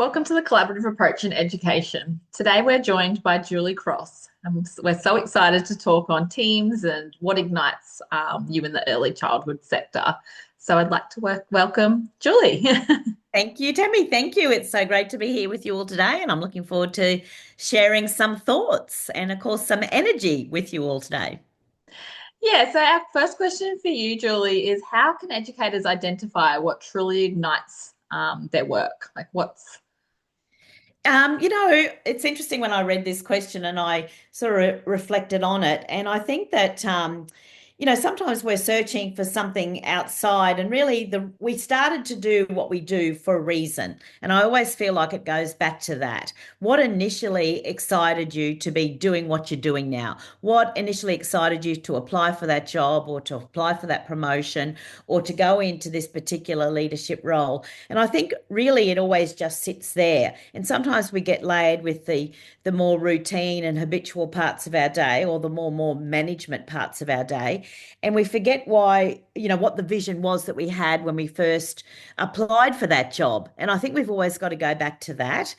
Welcome to the Collaborative Approach in Education. Today we're joined by Julie Cross, and we're so excited to talk on teams and what ignites you in the early childhood sector. So I'd like to welcome Julie. Thank you, Tammy. Thank you. It's so great to be here with you all today, and I'm looking forward to sharing some thoughts and, of course, some energy with you all today. Yeah, so our first question for you, Julie, is how can educators identify what truly ignites their work? Like It's interesting when I read this question and I sort of reflected on it. And I think that, sometimes we're searching for something outside, and really we started to do what we do for a reason. And I always feel like it goes back to that. What initially excited you to be doing what you're doing now? What initially excited you to apply for that job or to apply for that promotion or to go into this particular leadership role? And I think really it always just sits there. And sometimes we get layered with the more routine and habitual parts of our day, or the more management parts of our day, and we forget why, what the vision was that we had when we first applied for that job. And I think we've always got to go back to that,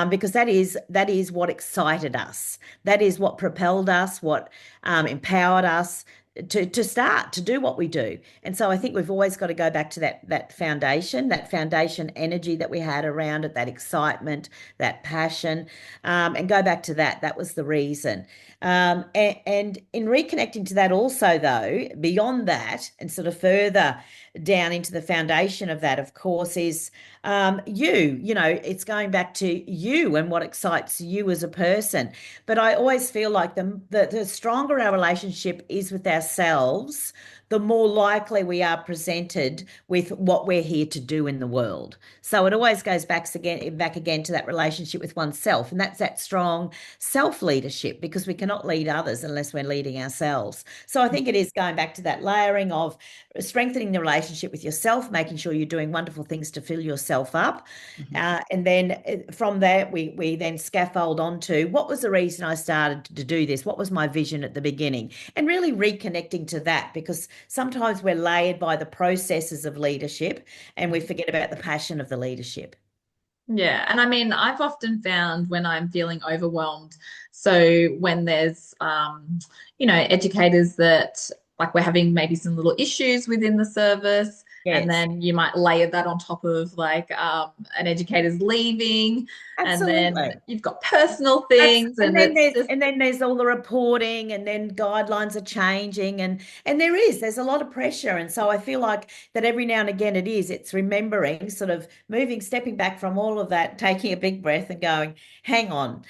because that is what excited us. That is what propelled us, what empowered us to start to do what we do. And so I think we've always got to go back to that foundation energy that we had around it, that excitement, that passion, and go back to that. That was the reason. And in reconnecting to that also, though, beyond that, and sort of further down into the foundation of that, of course, is it's going back to you and what excites you as a person. But I always feel like the stronger our relationship is with ourselves, the more likely we are presented with what we're here to do in the world. So it always goes back again to that relationship with oneself, and that's that strong self-leadership, because we cannot lead others unless we're leading ourselves. So I think it is going back to that layering of strengthening the relationship with yourself, making sure you're doing wonderful things to fill yourself up. And then from there, we then scaffold onto what was the reason I started to do this? What was my vision at the beginning? And really reconnecting to that, because sometimes we're layered by the processes of leadership and we forget about the passion of the leadership. Yeah, and I mean, I've often found when I'm feeling overwhelmed, so when there's educators that like we're having maybe some little issues within the service, and Yes, then you might layer that on top of like an educator's leaving, and then absolutely. you've got personal That's things, and and then it's there's just and then there's all the reporting, and then guidelines are changing, and there's a lot of pressure. And so I feel like that every now and again it's remembering, sort of moving, stepping back from all of that, taking a big breath and going, hang on,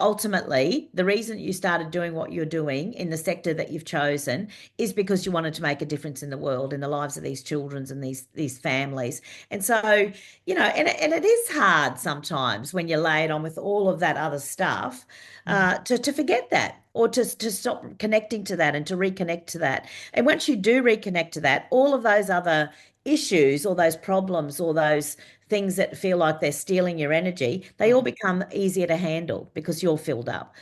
ultimately the reason you started doing what you're doing in the sector that you've chosen is because you wanted to make a difference in the world, in the lives of these children and these families. And so, and it is hard sometimes when you're laid on with all of that other stuff, to forget that, or to stop connecting to that and to reconnect to that. And once you do reconnect to that, all of those other issues, or those problems, or those things that feel like they're stealing your energy, they all become easier to handle because you're filled up.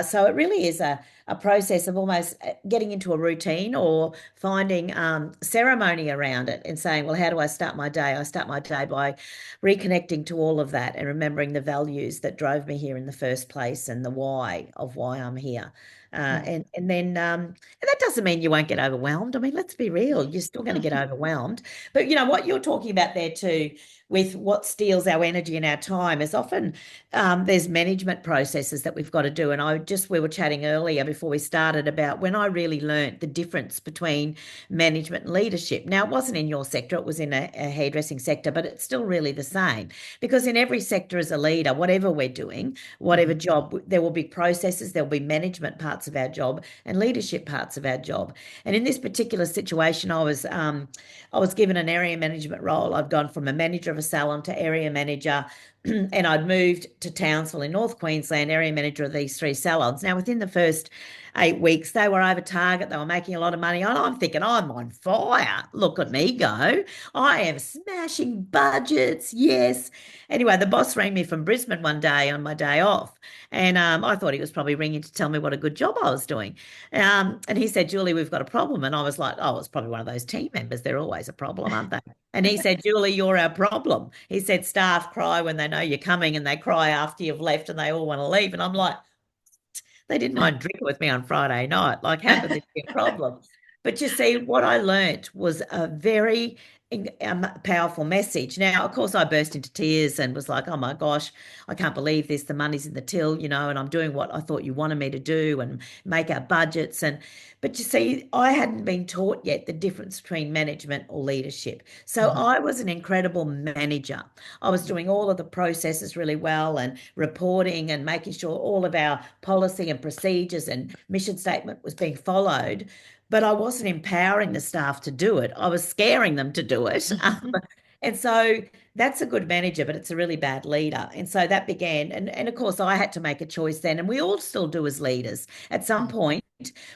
So it really is a process of almost getting into a routine, or finding ceremony around it and saying, well, how do I start my day? I start my day by reconnecting to all of that and remembering the values that drove me here in the first place, and the why of why I'm here. And that doesn't mean you won't get overwhelmed. I mean, let's be real, you're still going to get overwhelmed. But what you're talking about there too, with what steals our energy and our time, is often there's management processes that we've got to do. And we were chatting earlier before we started about when I really learnt the difference between management and leadership. Now, it wasn't in your sector, it was in a hairdressing sector, but it's still really the same, because in every sector as a leader, whatever we're doing, whatever job, there will be processes, there will be management parts of our job and leadership parts of our job. And in this particular situation, I was given an area management role. I'd gone from a manager of a salon to area manager, and I'd moved to Townsville in North Queensland, area manager of these three salons. Now, within the first 8 weeks, they were over target. They were making a lot of money. And I'm thinking, I'm on fire. Look at me go. I am smashing budgets. Yes. Anyway, the boss rang me from Brisbane one day on my day off. And I thought he was probably ringing to tell me what a good job I was doing. And he said, Julie, we've got a problem. And I was like, oh, it's probably one of those team members. They're always a problem, aren't they? And he said, Julie, you're our problem. He said, staff cry when they know you're coming, and they cry after you've left and they all want to leave. And I'm like, they didn't mind drinking with me on Friday night. Like, how could this be a problem? But you see, what I learnt was a very powerful message. Now, of course, I burst into tears and was like, oh my gosh, I can't believe this. The money's in the till, and I'm doing what I thought you wanted me to do and make our budgets. But you see, I hadn't been taught yet the difference between management or leadership. So Mhm. I was an incredible manager. I was doing all of the processes really well and reporting and making sure all of our policy and procedures and mission statement was being followed. But I wasn't empowering the staff to do it. I was scaring them to do it. And so that's a good manager, but it's a really bad leader. And so that began, and of course, I had to make a choice then, and we all still do as leaders. At some point,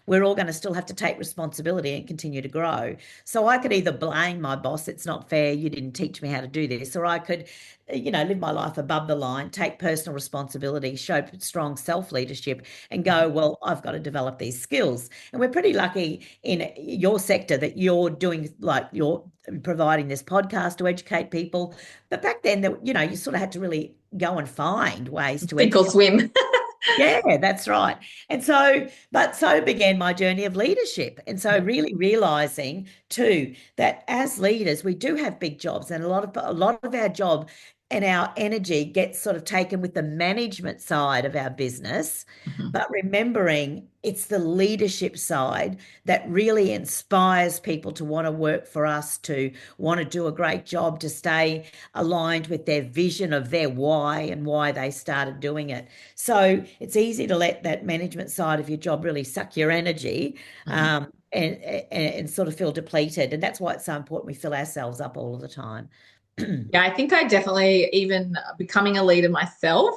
we're all going to still have to take responsibility and continue to grow. So I could either blame my boss, it's not fair, you didn't teach me how to do this, or I could, live my life above the line, take personal responsibility, show strong self leadership, and go, well, I've got to develop these skills. And we're pretty lucky in your sector that you're doing, like, you're providing this podcast to educate people. But back then, you sort of had to really go and find ways to Sink or educate. swim. Yeah, that's right. And so began my journey of leadership. And so really realizing too that as leaders, we do have big jobs, and a lot of our job and our energy gets sort of taken with the management side of our business. Mhm. But remembering it's the leadership side that really inspires people to want to work for us, to want to do a great job, to stay aligned with their vision of their why and why they started doing it. So it's easy to let that management side of your job really suck your energy, Mhm. and sort of feel depleted. And that's why it's so important we fill ourselves up all of the time. Yeah, I think I definitely, even becoming a leader myself,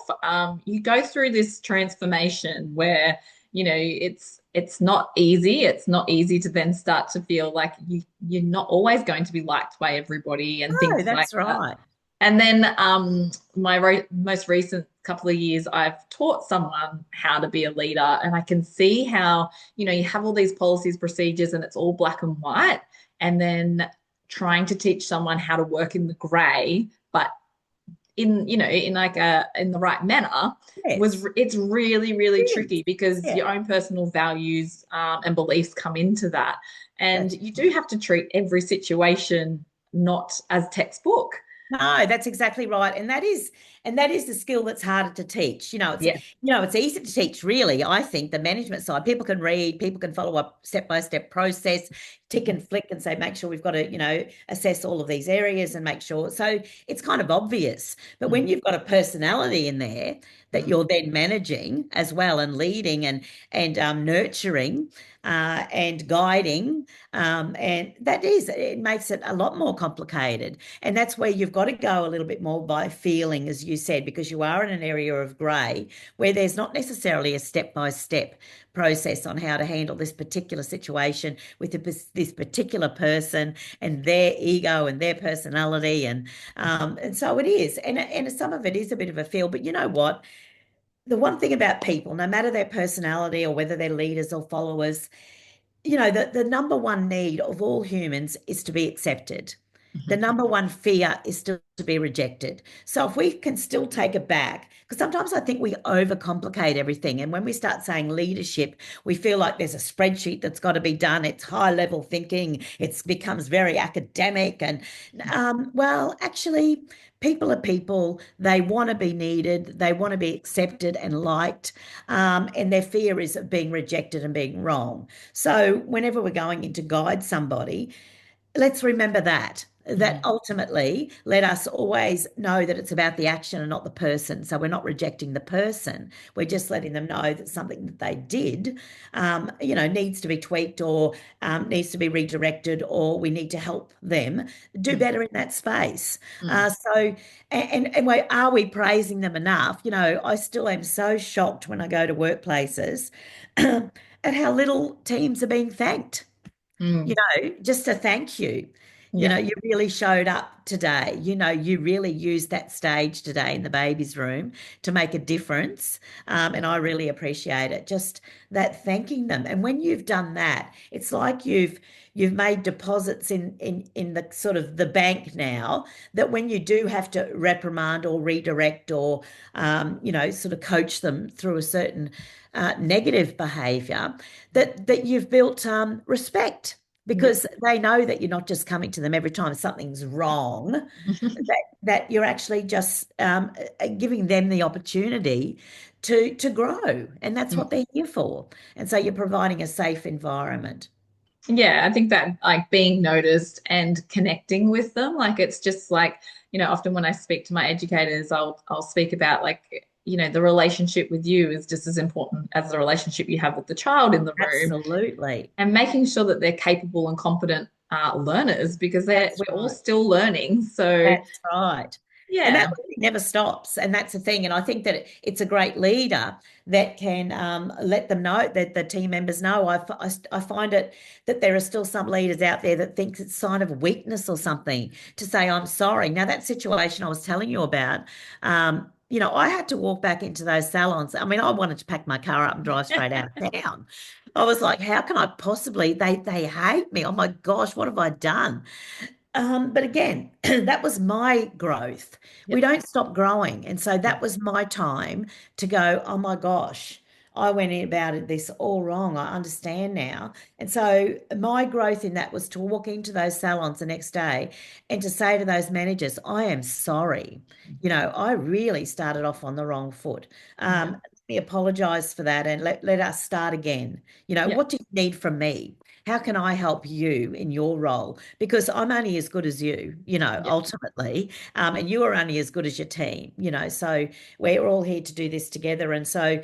you go through this transformation where, it's not easy. It's not easy to then start to feel like you're not always going to be liked by everybody and Oh, things like that's that. right. And then my most recent couple of years, I've taught someone how to be a leader, and I can see how, you have all these policies, procedures, and it's all black and white. And then trying to teach someone how to work in the gray, but in like in the right manner, Yes. it's really, really Yes. tricky because Yeah, your own personal values and beliefs come into that. And that's you do have to treat every situation not as textbook. No, that's exactly right. And that is the skill that's harder to teach. Yeah. It's easy to teach, really. I think the management side, people can read, people can follow up step-by-step process, tick and flick and say, make sure we've got to, assess all of these areas and make sure. So it's kind of obvious. But when Mm, you've got a personality in there that mm, you're then managing as well, and leading and nurturing, and guiding, and it makes it a lot more complicated. And that's where you've got to go a little bit more by feeling, as you said, because you are in an area of grey where there's not necessarily a step-by-step process on how to handle this particular situation with this particular person and their ego and their personality. And so it is. And some of it is a bit of a feel. But you know what? The one thing about people, no matter their personality or whether they're leaders or followers, the number one need of all humans is to be accepted. The mhm, number one fear is still to be rejected. So if we can still take it back, because sometimes I think we overcomplicate everything. And when we start saying leadership, we feel like there's a spreadsheet that's got to be done. It's high level thinking. It becomes very academic. And well, actually, people are people. They want to be needed. They want to be accepted and liked. And their fear is of being rejected and being wrong. So whenever we're going in to guide somebody, let's remember that mm, ultimately let us always know that it's about the action and not the person. So we're not rejecting the person, we're just letting them know that something that they did, needs to be tweaked, or needs to be redirected, or we need to help them do mm, better in that space. mm. So are we praising them enough? I still am so shocked when I go to workplaces at how little teams are being thanked, Mm. just to thank you. You Yeah. you really showed up today. You really used that stage today in the baby's room to make a difference. And I really appreciate it. Just that thanking them. And when you've done that, it's like you've made deposits in the sort of the bank now, that when you do have to reprimand or redirect or sort of coach them through a certain negative behavior, that you've built respect, Yeah. because they know that you're not just coming to them every time something's wrong, that you're actually just giving them the opportunity to grow, and that's what they're here for. And so you're providing a safe environment. Yeah, I think that like being noticed and connecting with them, like it's just like, often when I speak to my educators, I'll speak about like, the relationship with you is just as important as the relationship you have with the child in the room, Absolutely. and making sure that they're capable and competent learners because That's we're all right. still learning. So That's right. And that yeah. really never stops. And that's the thing. And I think that it's a great leader that can let them know, that the team members know. I find it that there are still some leaders out there that think it's a sign of weakness or something to say, I'm sorry. Now, that situation I was telling you about, I had to walk back into those salons. I mean, I wanted to pack my car up and drive straight out of town. I was like, how can I possibly? They hate me. Oh my gosh, what have I done? But again, that was my growth. Yeah. We don't stop growing. And so Yeah. that was my time to go, oh my gosh, I went in about this all wrong. I understand now. And so my growth in that was to walk into those salons the next day and to say to those managers, I am sorry. I really started off on the wrong foot. Yeah. Let me apologize for that, and let us start again. Yeah. What do you need from me? How can I help you in your role? Because I'm only as good as you, Yeah. ultimately, and you are only as good as your team, so we're all here to do this together. And so,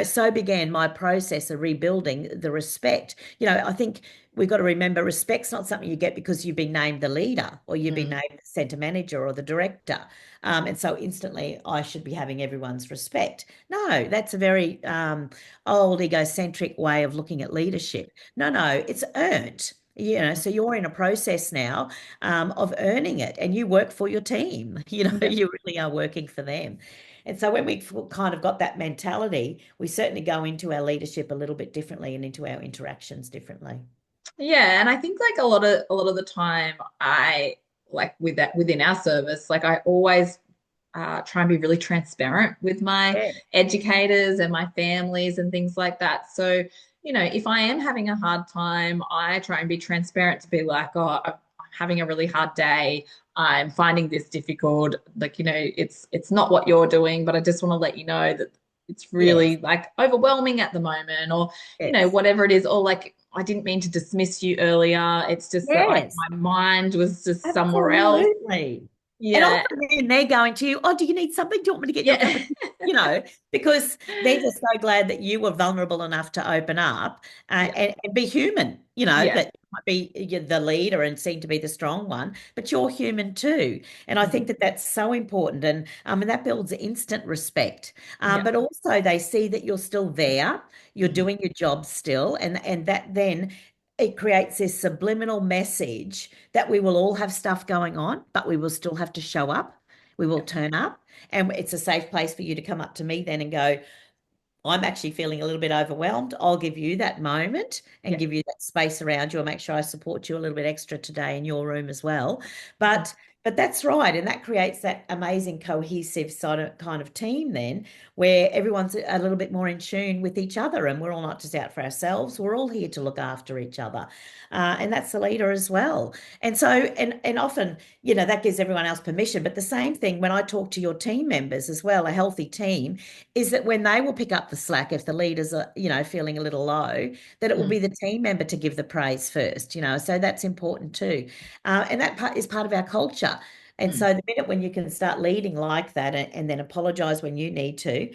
so began my process of rebuilding the respect. I think we've got to remember, respect's not something you get because you've been named the leader or you've been Mm. named the center manager or the director. And so instantly I should be having everyone's respect. No, that's a very old egocentric way of looking at leadership. No, no, it's earned. So you're in a process now of earning it, and you work for your team. Yeah. You really are working for them. And so when we kind of got that mentality, we certainly go into our leadership a little bit differently and into our interactions differently. Yeah, and I think like a lot of the time I like with that within our service, like I always try and be really transparent with my Yeah. educators and my families and things like that. So, if I am having a hard time, I try and be transparent to be like, oh, I'm having a really hard day. I'm finding this difficult. Like, it's not what you're doing, but I just want to let you know that it's Yes. really like overwhelming at the moment, or, Yes. whatever it is, or like I didn't mean to dismiss you earlier. It's just that like Yes. my mind was just somewhere else. Absolutely. And Yeah. often then they're going to you, oh, do you need something? Do you want me to get you a cup Yeah. of tea? Because they're just so glad that you were vulnerable enough to open up Yeah. and be human, Yeah. that you might be the leader and seem to be the strong one, but you're human too. And I Mm. think that that's so important. And that builds instant respect. Yeah. But also they see that you're still there, you're Mm. doing your job still, and that then it creates this subliminal message that we will all have stuff going on, but we will still have to show up. We will Yeah. turn up, and it's a safe place for you to come up to me then and go, I'm actually feeling a little bit overwhelmed. I'll give you that moment and Yeah. give you that space around you and make sure I support you a little bit extra today in your room as well. Mhm. But that's right. And that creates that amazing cohesive sort of kind of team then where everyone's a little bit more in tune with each other and we're all not just out for ourselves. We're all here to look after each other. And that's the leader as well. And so, and often, that gives everyone else permission. But the same thing when I talk to your team members as well, a healthy team, is that when they will pick up the slack if the leaders are, feeling a little low, that it will Mm. be the team member to give the praise first, so that's important too. And that part is part of our culture. And Mm. so the minute when you can start leading like that and then apologize when you need to,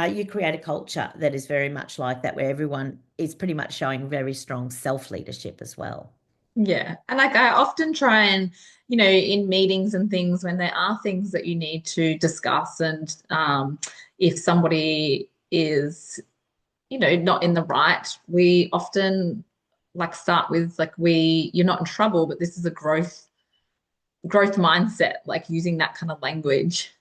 you create a culture that is very much like that, where everyone is pretty much showing very strong self-leadership as well. Yeah. And like I often try and, in meetings and things when there are things that you need to discuss and if somebody is, not in the right, we often like start with like you're not in trouble, but this is a growth growth mindset, like using that kind of language.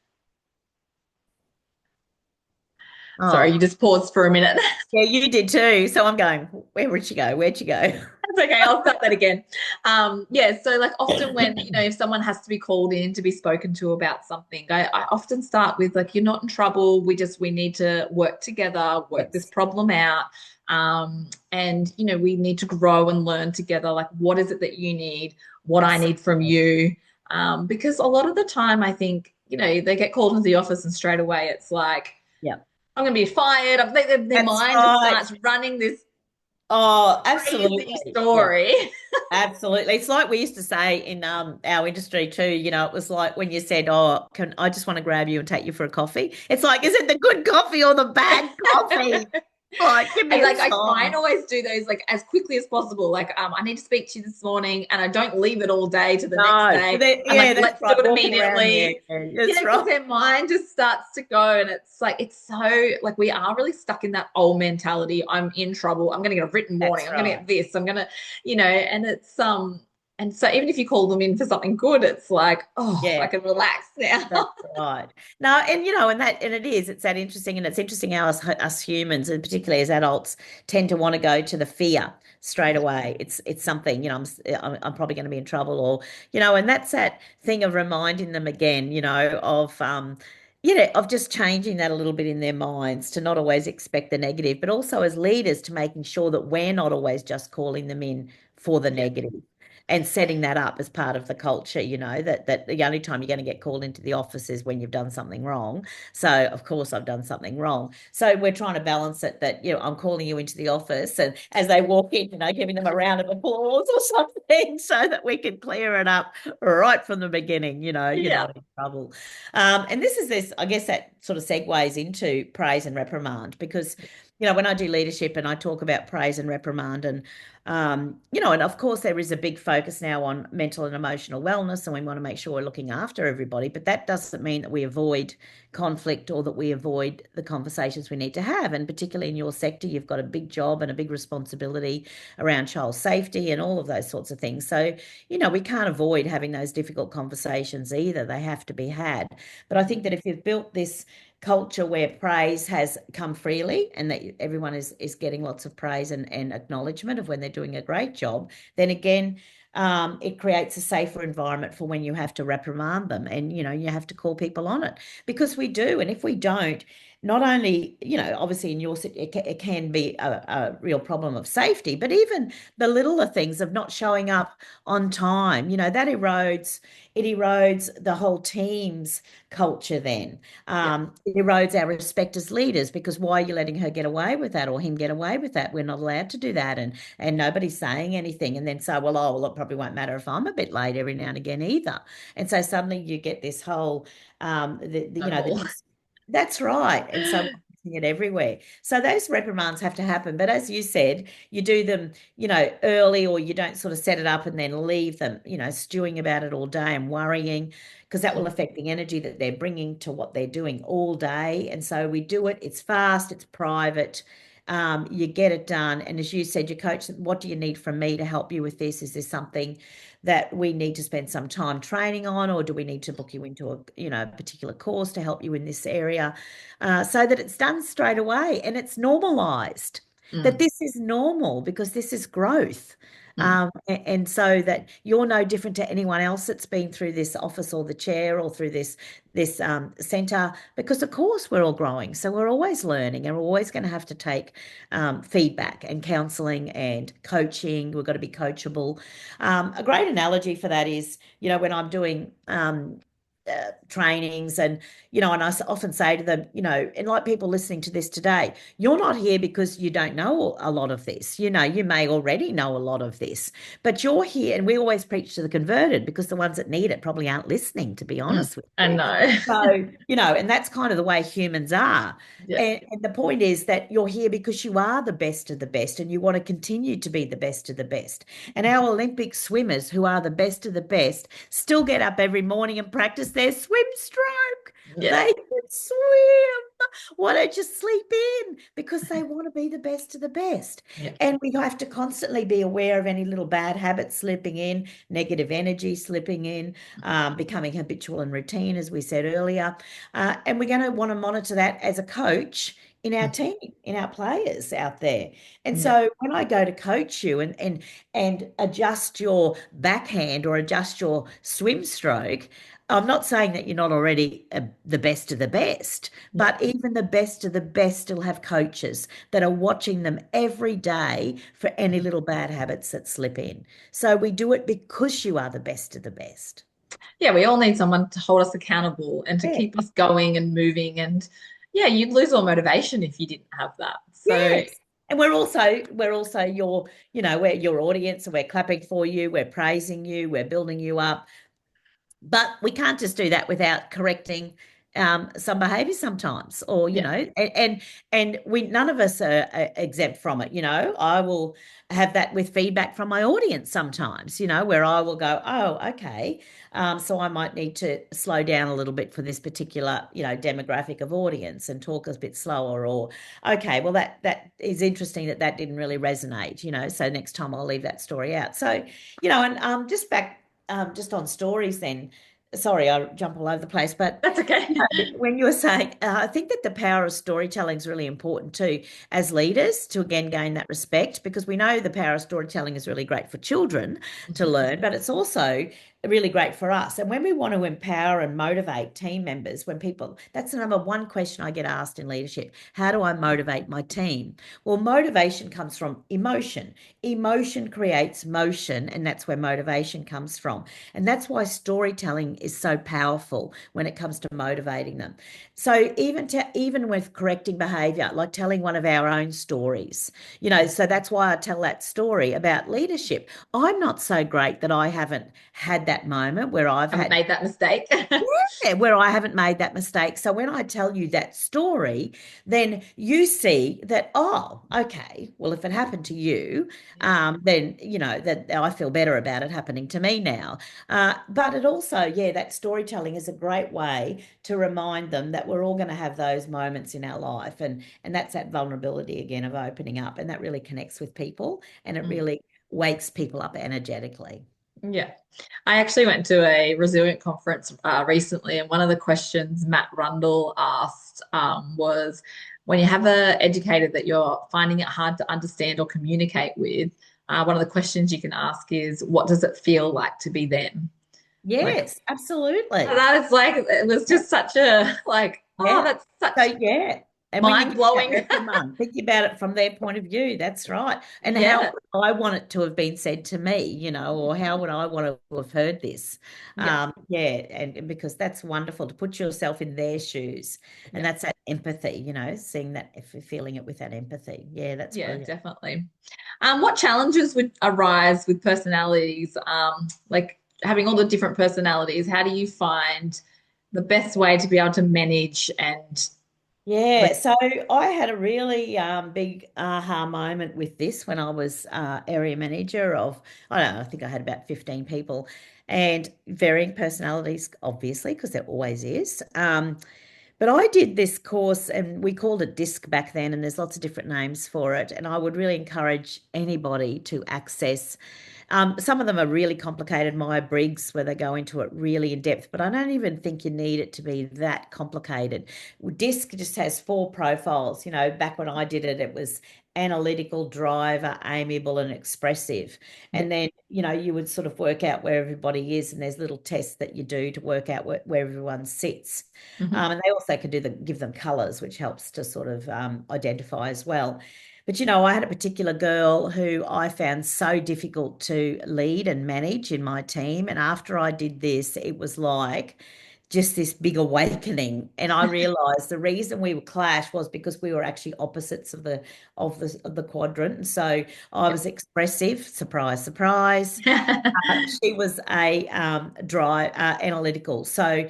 Sorry, Oh, you just paused for a minute. yeah, you did too. So I'm going, where would she go? Where'd you go? That's okay. I'll start that again. Yeah. So like often when, if someone has to be called in to be spoken to about something, I often start with like, you're not in trouble. We need to work together, work this Yes, problem out. And we need to grow and learn together. Like, what is it that you need? What I need from absolutely. you? Because a lot of the time I think, they get called into the office and straight away it's like, Yeah, I'm going to be fired. Their that's mind just right. starts running this Oh, crazy absolutely. Yeah. story. Absolutely. It's like we used to say in our industry too, it was like when you said, "Oh, can I just want to grab you and take you for a coffee?" It's like, is it the good coffee or the bad coffee? Like, give me And a like I try and sign. always do those like as quickly as possible. Like, I need to speak to you this morning and I don't leave it all day to the next No, day. I'm yeah, like, that's let's do right. it Walking around the immediately. air. That's Because right. their mind just starts to go and it's like it's so like we are really stuck in that old mentality. I'm in trouble. I'm gonna get a written warning. That's I'm gonna right. get this. I'm gonna, and it's and so even if you call them in for something good, it's like, oh, I Yeah. can relax now. That's right. No, and it's that interesting, and it's interesting how us humans, and particularly as adults, tend to want to go to the fear straight Yeah. away. It's something, I'm probably going to be in trouble, or and that's that thing of reminding them again, of just changing that a little bit in their minds to not always expect the negative, but also as leaders to making sure that we're not always just calling them in for the Yeah. negative and setting that up as part of the culture, that the only time you're going to get called into the office is when you've done something wrong. So of course I've done something wrong. So we're trying to balance it that, I'm calling you into the office and as they walk in, giving them a round of applause or something so that we can clear it up right from the beginning, you're Yeah. not in trouble. And I guess that sort of segues into praise and reprimand because, when I do leadership and I talk about praise and reprimand and of course there is a big focus now on mental and emotional wellness, and we want to make sure we're looking after everybody, but that doesn't mean that we avoid conflict or that we avoid the conversations we need to have. And particularly in your sector, you've got a big job and a big responsibility around child safety and all of those sorts of things. So, we can't avoid having those difficult conversations either. They have to be had. But I think that if you've built this culture where praise has come freely and that everyone is getting lots of praise and acknowledgement of when they're doing a great job, then again, it creates a safer environment for when you have to reprimand them and you have to call people on it because we do. And if we don't, not only, obviously in your city, it can be a real problem of safety, but even the littler things of not showing up on time, that erodes the whole team's culture then. Yeah. It erodes our respect as leaders because why are you letting her get away with that or him get away with that? We're not allowed to do that, and nobody's saying anything. And then say, well, it probably won't matter if I'm a bit late every now and again either. And so suddenly you get this whole, Snowball. that's right. And so we're seeing it everywhere. So those reprimands have to happen. But as you said, you do them, early, or you don't sort of set it up and then leave them, stewing about it all day and worrying, because that will affect the energy that they're bringing to what they're doing all day. And so we do it. It's fast, it's private. You get it done. And as you said, your coach, what do you need from me to help you with this? Is this something that we need to spend some time training on, or do we need to book you into a particular course to help you in this area, so that it's done straight away and it's normalized that Mm, this is normal because this is growth. mm. And so that you're no different to anyone else that's been through this office or the chair or through this center, because of course we're all growing. So we're always learning and we're always going to have to take feedback and counseling and coaching. We've got to be coachable. A great analogy for that is, when I'm doing trainings and I often say to them, and like people listening to this today, you're not here because you don't know a lot of this. You may already know a lot of this, but you're here. And we always preach to the converted because the ones that need it probably aren't listening, to be Mm. honest with I you. know. So, and that's kind of the way humans are. Yeah. And the point is that you're here because you are the best of the best and you want to continue to be the best of the best. And our Olympic swimmers, who are the best of the best, still get up every morning and practice their swim stroke. Yeah. They can swim. Why don't you sleep in? Because they want to be the best of the best. Yeah. And we have to constantly be aware of any little bad habits slipping in, negative energy slipping in, becoming habitual and routine, as we said earlier. And we're going to want to monitor that as a coach in our team, in our players out there. And Yeah. so when I go to coach you and adjust your backhand or adjust your swim stroke, I'm not saying that you're not already the best of the best, Yeah. but even the best of the best still have coaches that are watching them every day for any little bad habits that slip in. So we do it because you are the best of the best. Yeah, we all need someone to hold us accountable and to Yeah. keep us going and moving. And yeah, you'd lose all motivation if you didn't have that. So Yes. And we're also your, we're your audience and we're clapping for you, we're praising you, we're building you up. But we can't just do that without correcting some behavior sometimes, or yeah, and we none of us are exempt from it. I will have that with feedback from my audience sometimes. Where I will go, oh, okay, so I might need to slow down a little bit for this particular demographic of audience and talk a bit slower. Or okay, well that is interesting that didn't really resonate. So next time I'll leave that story out. So and just back just on stories then. Sorry, I jump all over the place, but that's okay. when you were saying, I think that the power of storytelling is really important too, as leaders, to again gain that respect, because we know the power of storytelling is really great for children to learn, but it's also really great for us. And when we want to empower and motivate team members, that's the number one question I get asked in leadership. How do I motivate my team? Well, motivation comes from emotion. Emotion creates motion, and that's where motivation comes from. And that's why storytelling is so powerful when it comes to motivating them. So even with correcting behavior, like telling one of our own stories, so that's why I tell that story about leadership. I'm not so great that I haven't had that moment where I've Haven't had made that mistake. where I haven't made that mistake. So when I tell you that story, then you see that, oh, okay, well, if it happened to you, then, that I feel better about it happening to me now. But it also, yeah, that storytelling is a great way to remind them that we're all going to have those moments in our life. And that's that vulnerability again of opening up. And that really connects with people and it Mm. really wakes people up energetically. Yeah. I actually went to a resilient conference recently, and one of the questions Matt Rundle asked was when you have an educator that you're finding it hard to understand or communicate with, one of the questions you can ask is, what does it feel like to be them? Like, Yes, absolutely. that is like, it was just such a, like, oh, Yeah. that's such So yeah. And when you mind do that blowing. with your mum, think about it from their point of view. That's right. And how Yeah. would I want it to have been said to me, or how would I want to have heard this? Yeah. Yeah, and because that's wonderful to put yourself in their shoes. And Yeah. that's that empathy, seeing that, if you're feeling it with that empathy. Yeah, that's Yeah, brilliant. definitely. What challenges would arise with personalities? Like having all the different personalities, how do you find the best way to be able to manage and Yeah, like, so I had a really big aha moment with this when I was area manager of, I don't know, I think I had about 15 people and varying personalities, obviously, because there always is. But I did this course and we called it DISC back then, and there's lots of different names for it. And I would really encourage anybody to access. Some of them are really complicated, Myers-Briggs, where they go into it really in depth, but I don't even think you need it to be that complicated. DISC just has four profiles. Back when I did it, it was analytical, driver, amiable, and expressive. yeah. And then, you would sort of work out where everybody is, and there's little tests that you do to work out where everyone sits. Mhm. And they also can give them colors, which helps to sort of identify as well. But I had a particular girl who I found so difficult to lead and manage in my team. And after I did this, it was like just this big awakening. And I realized the reason we would clash was because we were actually opposites of the quadrant. And so I Yeah. was expressive, surprise, surprise. She was a dry, analytical. So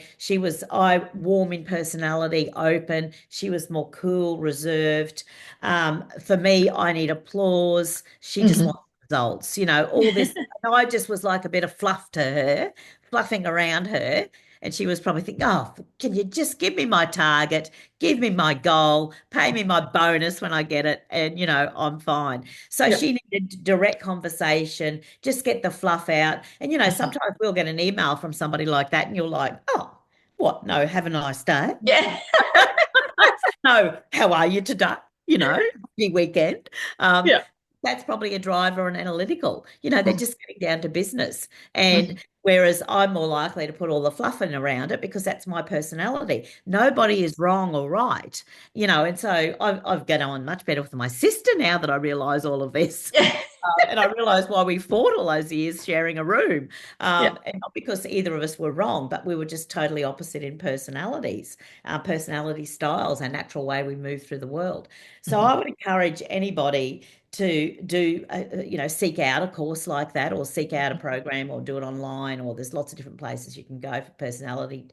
I warm in personality, open. She was more cool, reserved. For me, I need applause. She just Mhm. wants results, all this. And I just was like a bit of fluff to her, fluffing around her. And she was probably thinking, oh, can you just give me my target, give me my goal, pay me my bonus when I get it, and I'm fine. So Yeah. she needed direct conversation, just get the fluff out. And Mhm. sometimes we'll get an email from somebody like that, and you're like, oh, what? No, have a nice day. Yeah. No, how are you today? Happy weekend. Um, Yeah. that's probably a driver and analytical. They're Mhm. just getting down to business. And Mhm. whereas I'm more likely to put all the fluff in around it because that's my personality. Nobody is wrong or right, and so I've got on much better with my sister now that I realize all of this. Yeah. And I realized why we fought all those years sharing a room. Yeah. And not because either of us were wrong, but we were just totally opposite in personalities, our personality styles, our natural way we move through the world. So Mhm. I would encourage anybody to do, seek out a course like that or seek out a program or do it online, or there's lots of different places you can go for personality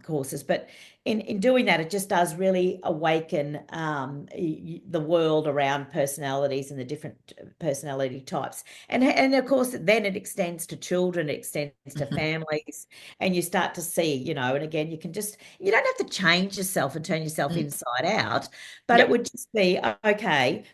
courses. But in doing that, it just does really awaken the world around personalities and the different personality types. And of course, then it extends to children, it extends to Mhm. families, and you start to see, and again, you don't have to change yourself and turn yourself Mhm. inside out, but it Yeah. would just be, okay,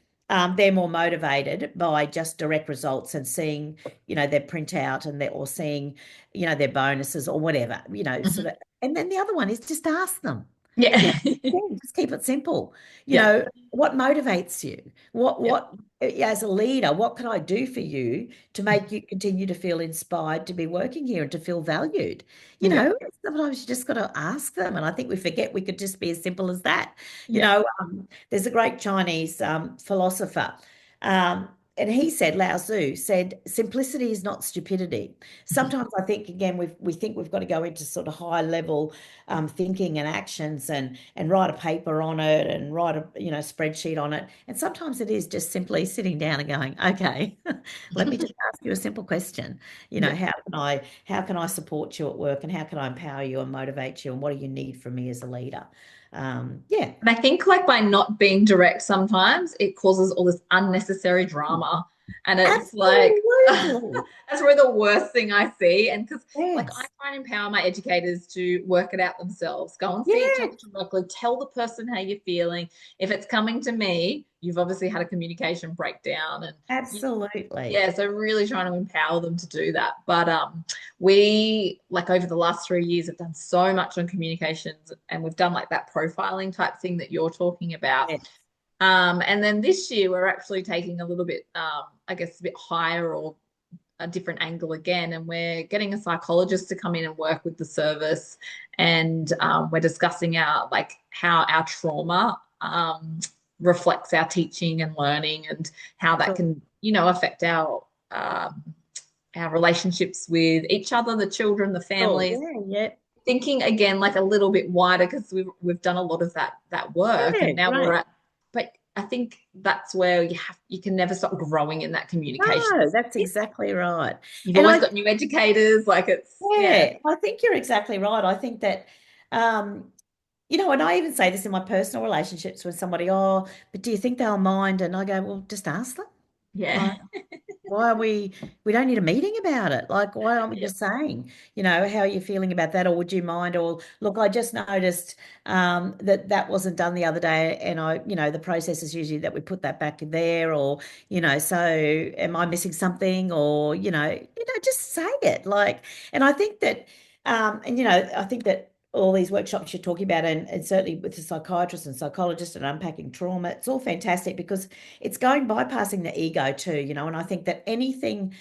they're more motivated by just direct results and seeing, their printout and or seeing, their bonuses or whatever, sort Mhm. of. And then the other one is just ask them, you Yeah. know, again, just keep it simple. Yeah. What motivates you? What, Yeah. what, as a leader, what can I do for you to make you continue to feel inspired to be working here and to feel valued? Yeah. Sometimes you just got to ask them. And I think we forget we could just be as simple as that. Yeah. There's a great Chinese philosopher. Um, and he said, Lao Tzu said, simplicity is not stupidity. Mhm. Sometimes I think, again, we think we've got to go into sort of high level thinking and actions and write a paper on it and write a spreadsheet on it. And sometimes it is just simply sitting down and going, okay, let me just ask you a simple question. Yeah. How can I support you at work, and how can I empower you and motivate you, and what do you need from me as a leader? Yeah. And I think like by not being direct sometimes it causes all this unnecessary drama. And it's like Absolutely. that's really the worst thing I see. And because like I Yes. try and empower my educators to work it out themselves. Go and see each Yeah, other directly. Tell the person how you're feeling. If it's coming to me, you've obviously had a communication breakdown and you, absolutely. yeah, so really trying to empower them to do that. But we like over the last 3 years have done so much on communications and we've done like that profiling type thing that you're talking about. Yes. And then this year we're actually taking a little bit, I guess, a bit higher or a different angle again, and we're getting a psychologist to come in and work with the service, and we're discussing our like how our trauma reflects our teaching and learning, and how that Sure. can affect our relationships with each other, the children, the Sure. families. Yeah. Yeah. Thinking again like a little bit wider because we've done a lot of that work, Yeah. and now we're Great. at. But I think that's where you can never stop growing in that communication. No, that's exactly right. You've And always I, got new educators, like it's yeah. yeah, I think you're exactly right. I think that, um, and I even say this in my personal relationships with somebody, oh, but do you think they'll mind? And I go, well, just ask them. Yeah. Like, why are we don't need a meeting about it. Like, why aren't we Yeah. just saying, how are you feeling about that? Or would you mind? Or look, I just noticed that wasn't done the other day. And the process is usually that we put that back in there, or, so am I missing something? Or, just say it. Like, and I think that, I think that all these workshops you're talking about, and certainly with the psychiatrist and psychologist and unpacking trauma, it's all fantastic because it's going bypassing the ego too, and I think that anything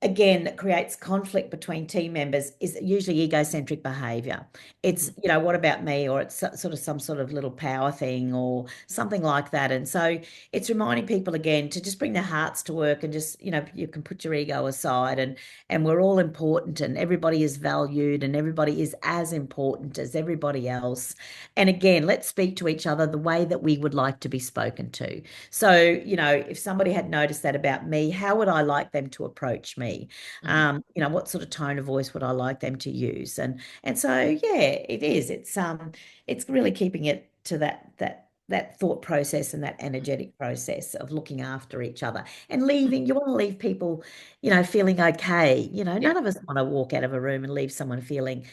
again that creates conflict between team members is usually egocentric behavior. It's, Mhm. what about me? Or it's sort of some sort of little power thing or something like that. And so it's reminding people again to just bring their hearts to work and just, you can put your ego aside, and we're all important, and everybody is valued, and everybody is as important as everybody else. And again, let's speak to each other the way that we would like to be spoken to. So, if somebody had noticed that about me, how would I like them to approach me? Mhm. What sort of tone of voice would I like them to use? And so, yeah, it is. It's really keeping it to that thought process and that energetic process of looking after each other and leaving. You want to leave people, feeling okay. Yeah. None of us want to walk out of a room and leave someone feeling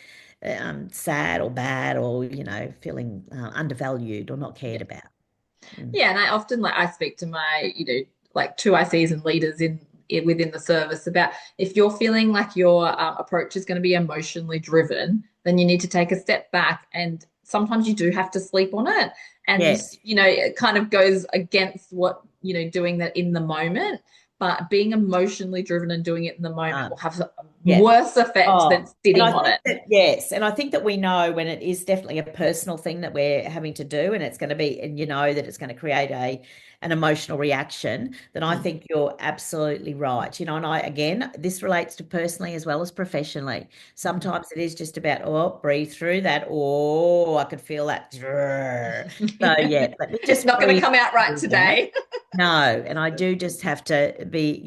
sad or bad or, feeling undervalued or not cared Yeah. about. Mm. Yeah, and I often like I speak to my, like 2ICs and leaders within the service about if you're feeling like your approach is going to be emotionally driven, then you need to take a step back, and sometimes you do have to sleep on it. And Yeah. it kind of goes against what doing that in the moment. But being emotionally driven and doing it in the moment Uh, will have a yeah. worse effect than Oh, and sitting I on think it. that, yes, and I think that we know when it is definitely a personal thing that we're having to do, and it's going to be, and that it's going to create an emotional reaction, then I Mm. think you're absolutely right. And again, this relates to personally as well as professionally. Mhm. Sometimes it is just about, oh, breathe through that. Oh, I could feel that. So yeah, let me It's just not going to breathe come out right through that. today. No, and I do just have to be,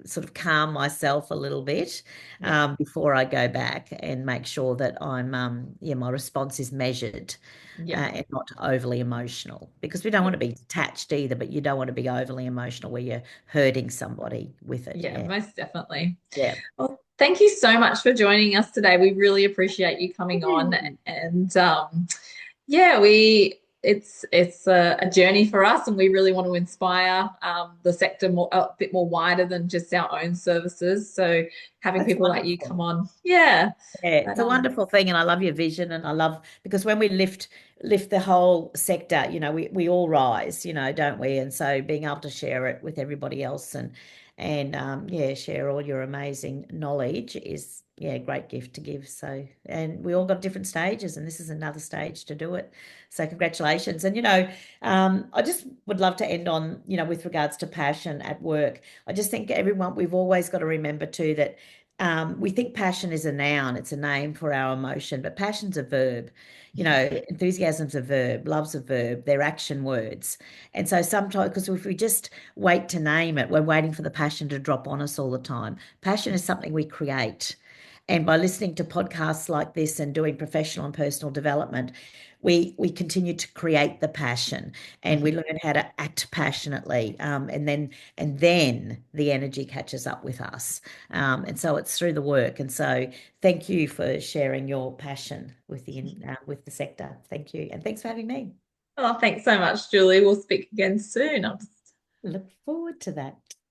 sort of calm myself a little bit Yeah, before I go back and make sure that my response is measured yeah, and not overly emotional because we don't want to be detached either, but you don't want to be overly emotional where you're hurting somebody with it. yeah, Yeah. most definitely. Yeah. Well, thank you so much for joining us today. We really appreciate you coming on, and yeah, it's a journey for us, and we really want to inspire the sector a bit more wider than just our own services. So having That's people like you wonderful. come on, yeah, Yeah, but, it's a wonderful thing, and I love your vision, and I love because when we lift the whole sector, we all rise, don't we? And so being able to share it with everybody else and yeah, share all your amazing knowledge is a great gift to give. So, and we all got different stages, and this is another stage to do it. So congratulations. And I just would love to end on, with regards to passion at work. I just think everyone, we've always got to remember too that we think passion is a noun, it's a name for our emotion, but passion's a verb. Enthusiasm's a verb, love's a verb, they're action words. And so sometimes, because if we just wait to name it, we're waiting for the passion to drop on us all the time. Passion is something we create. And by listening to podcasts like this and doing professional and personal development, we continue to create the passion and we mhm. learn how to act passionately. And then the energy catches up with us. And so it's through the work. And so thank you for sharing your passion with the sector. Thank you. And thanks for having me. Oh, thanks so much, Julie. We'll speak again soon. Look forward to that.